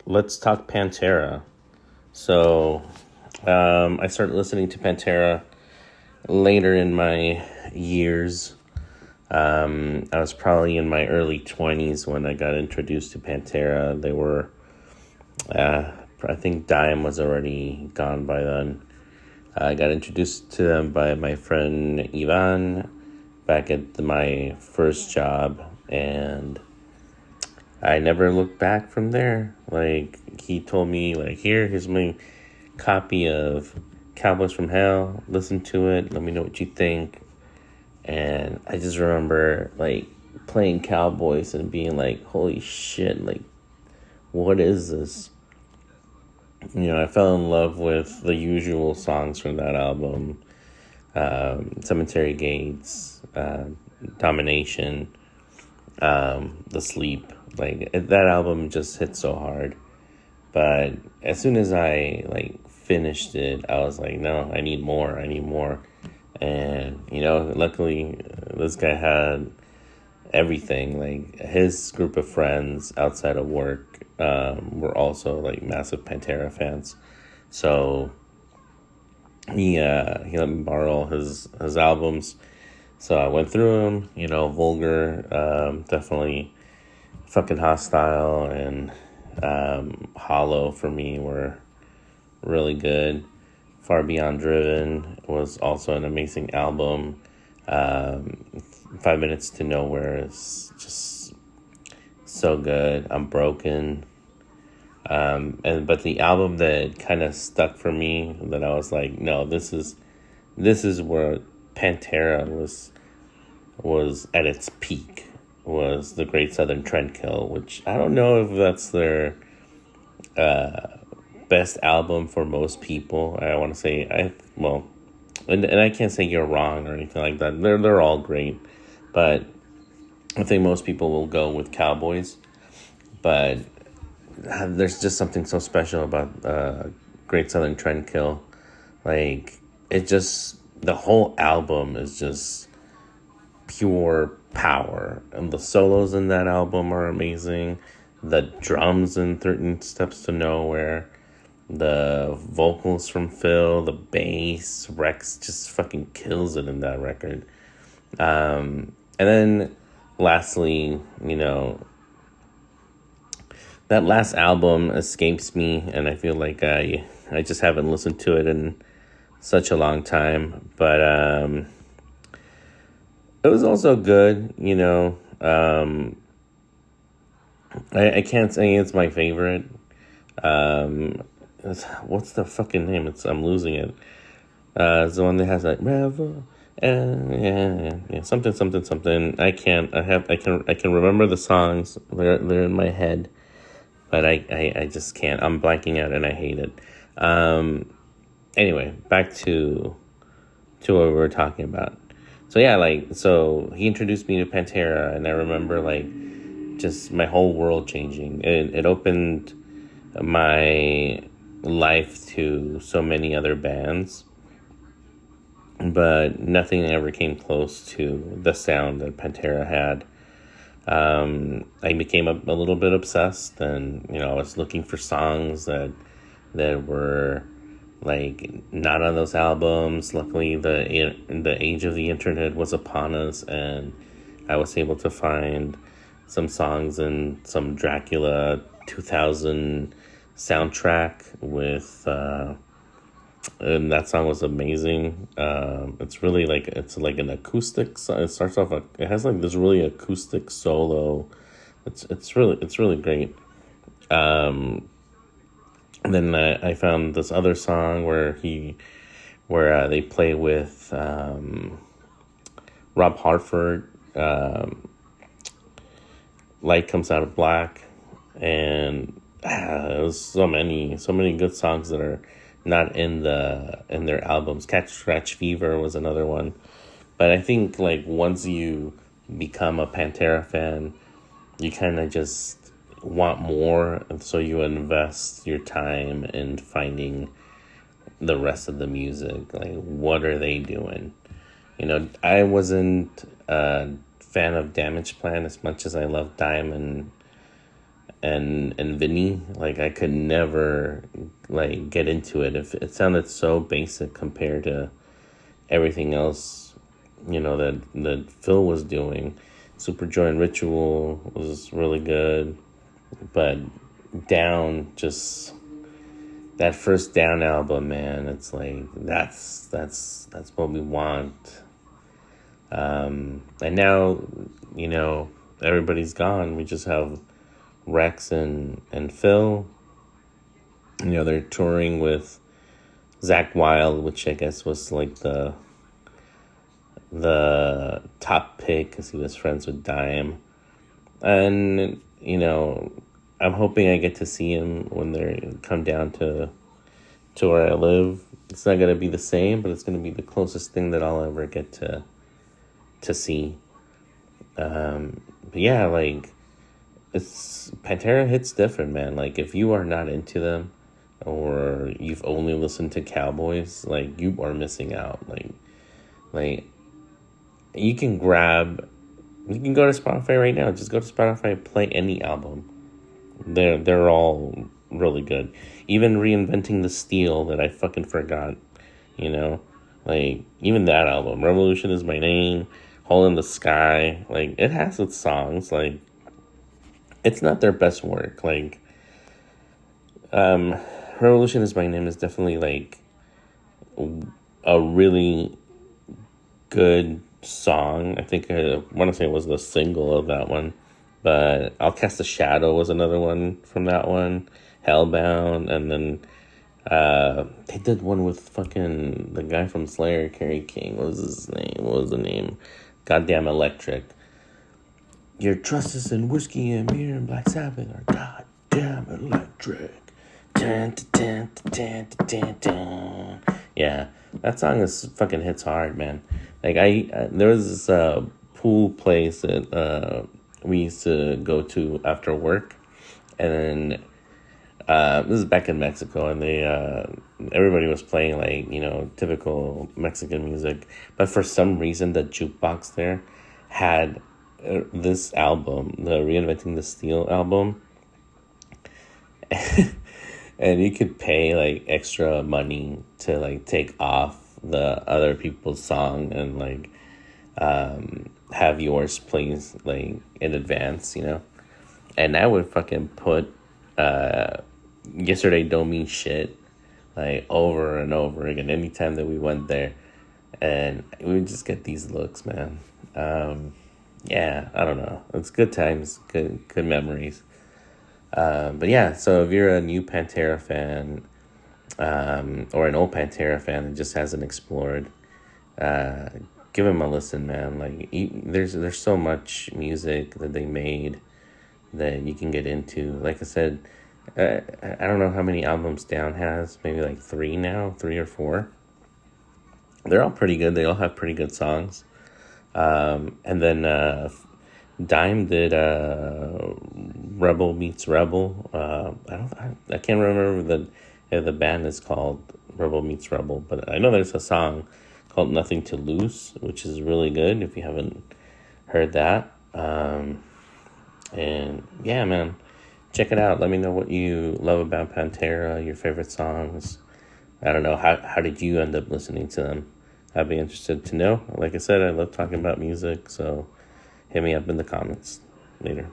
let's talk Pantera. So, I started listening to Pantera later in my years. I was probably in my early 20s when I got introduced to Pantera. I think Dime was already gone by then. I got introduced to them by my friend Ivan back at my first job, and I never looked back from there. Like, he told me, like, here's my copy of Cowboys from Hell. Listen to it. Let me know what you think. And I just remember, like, playing Cowboys and being like, holy shit, like, what is this? I fell in love with the usual songs from that album. Cemetery Gates, Domination, The Sleep. Like, that album just hit so hard. But as soon as I, like, finished it, I was like, no, I need more. And, luckily, this guy had everything. Like, his group of friends outside of work were also, like, massive Pantera fans. So he let me borrow his albums. So I went through them. Vulgar, definitely Fucking Hostile, and Hollow for me were really good. Far Beyond Driven was also an amazing album. 5 Minutes to Nowhere is just so good. I'm Broken. But the album that kind of stuck for me, that I was like, no, this is where Pantera was at its peak, was The Great Southern Trendkill, which I don't know if that's their best album for most people. I want to say, and I can't say you're wrong or anything like that. They're all great, but I think most people will go with Cowboys. But there's just something so special about Great Southern Trendkill. Like, the whole album is just pure power, and the solos in that album are amazing. The drums in 13 Steps to Nowhere, the vocals from Phil, the bass, Rex just fucking kills it in that record. And then lastly, that last album escapes me, and I feel like I just haven't listened to it in such a long time. But it was also good, I can't say it's my favorite. What's the fucking name? I'm losing it. It's the one that has like Revel, yeah, something. I can remember the songs. They're in my head, but I just can't. I'm blanking out, and I hate it. Anyway, back to what we were talking about. So yeah, so he introduced me to Pantera, and I remember, like, just my whole world changing. It opened my life to so many other bands, but nothing ever came close to the sound that Pantera had. I became a little bit obsessed, and I was looking for songs that were, like, not on those albums. Luckily, the age of the internet was upon us, and I was able to find some songs in some Dracula 2000 soundtrack with, and that song was amazing. It's really it's like an acoustic. It starts off. It has like this really acoustic solo. It's really great. And then I found this other song where they play with Rob Hartford. Light Comes Out of Black, and it was so many good songs that are not in their albums. Catch Scratch Fever was another one. But I think, like, once you become a Pantera fan, you kind of just want more, and so you invest your time in finding the rest of the music. Like, what are they doing? I wasn't a fan of Damage Plan as much as I love Dime and Vinny. Like I could never like get into it. If it sounded so basic compared to everything else, that Phil was doing. Superjoy and Ritual was really good, but Down, just that first Down album, man, it's like that's what we want. And now, everybody's gone. We just have Rex and Phil. They're touring with Zach Wilde, which I guess was like the top pick because he was friends with Dime. And, I'm hoping I get to see him when they come down to where I live. It's not going to be the same, but it's going to be the closest thing that I'll ever get to see. But yeah, like, Pantera hits different, man. Like, if you are not into them or you've only listened to Cowboys, like, you are missing out. Like you can go to Spotify right now. Just go to Spotify, play any album. They're all really good. Even Reinventing the Steel that I fucking forgot, like even that album, Revolution Is My Name, Hole in the Sky, like it has its songs. Like it's not their best work. Like Revolution Is My Name is definitely like a really good song. I think I want to say it was the single of that one, but I'll Cast a Shadow was another one from that one. Hellbound, and then they did one with fucking the guy from Slayer, Kerry King. What was his name? What was the name? Goddamn Electric. Your trust is in whiskey and beer and Black Sabbath are goddamn electric. Dun, dun, dun, dun, dun, dun. Yeah, that song fucking hits hard, man. Like there was this pool place that we used to go to after work, and then this is back in Mexico, and they everybody was playing like typical Mexican music, but for some reason the jukebox there had this album, the Reinventing the Steel album. And you could pay like extra money to like take off the other people's song and like have yours played like in advance, And I would fucking put Yesterday Don't Mean Shit like over and over again anytime that we went there, and we would just get these looks, man. Yeah, I don't know. It's good times, good memories. But yeah, so if you're a new Pantera fan, or an old Pantera fan that just hasn't explored, give them a listen, man. Like there's so much music that they made that you can get into. Like I said, I don't know how many albums Down has, maybe like 3 or 4. They're all pretty good. They all have pretty good songs. And then Dime did Rebel Meets Rebel. I can't remember if the band is called Rebel Meets Rebel, but I know there's a song called Nothing to Lose, which is really good if you haven't heard that. And yeah, man, check it out. Let me know what you love about Pantera, your favorite songs. I don't know, how did you end up listening to them? I'd be interested to know. Like I said, I love talking about music, so hit me up in the comments. Later.